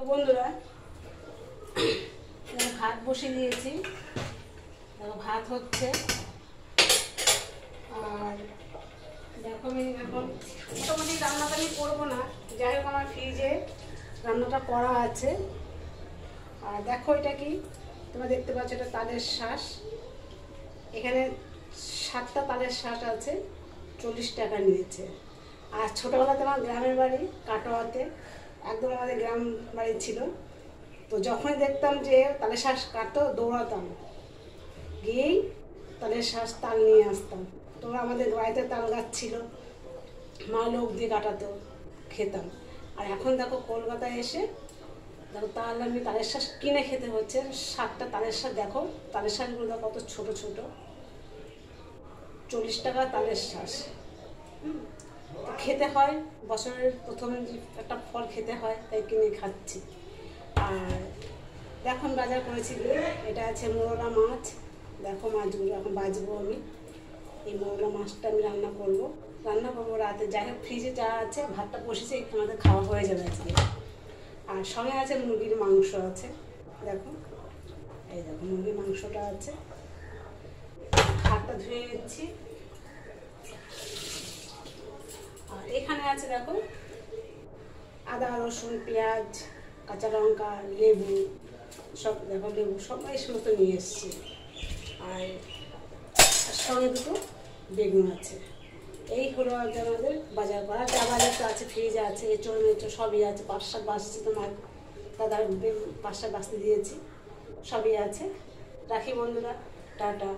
বন্ধুরা, ভাত বসিয়ে দিয়েছি। দেখো ভাত হচ্ছে। আর দেখো আমি এখন মোটামুটি রান্নাটা আমি করবো না, যাই হোক আমার ফ্রিজে রান্নাটা করা আছে। আর দেখো এটা কি তোমরা দেখতে পাচ্ছ, এটা তালের শাঁস। এখানে 7টা তালের শাঁস আছে, 40 টাকা নিয়েছে। আর ছোটোবেলাতে আমার গ্রামের বাড়ি কাটোয়াতে, একদম আমাদের গ্রাম বাড়ি ছিল। তো যখনই দেখতাম যে তালের শাঁস কাটো, দৌড়াতাম, গিয়েই তালের শাঁস তাল নিয়ে আসতাম। তো আমাদের বাড়িতে তাল গাছ ছিল, মা লোক দিয়ে কাটাতো, খেতাম। আর এখন দেখো কলকাতায় এসে দেখো তাহলে আমি তালের শাঁস কিনে খেতে হচ্ছে। 7টা তালের শাঁস, দেখো তালের শাঁসগুলো দেখো কত ছোটো ছোটো, 40 টাকা তালের শাঁস। খেতে হয়, বছরের প্রথমে একটা ফল খেতে হয়, তাই কিনে খাচ্ছি। আর এখন বাজার করেছি, এটা আছে মোরলা মাছ। দেখো মাছগুলো এখন বাজবো আমি। এই মোরলা মাছটা আমি রান্না করবো রাতে। যাই হোক ফ্রিজে যা আছে, ভাতটা বসেছে, আমাদের খাওয়া হয়ে যাবে আজকে। আর সঙ্গে আছে মুরগির মাংস আছে, দেখো এই দেখো মুরগির মাংসটা আছে। হাতটা ধুয়ে নিচ্ছি। আর এখানে আছে দেখো আদা রসুন পেঁয়াজ কাঁচা লঙ্কা লেবু সব, দেখো লেবু সব এই সমস্ত নিয়ে এসছি। আর সঙ্গে দুটো বেগুন আছে। এই হলো আজকে আমাদের বাজার করা। যা বাজার তো আছে ফ্রিজে আছে, এঁচড় মেচড় সবই আছে। 5 শাক বাঁচছি, তোমার দাদার 5 শাক বাঁচতে দিয়েছি, সবই আছে। রাখি বন্ধুরা, টাটা।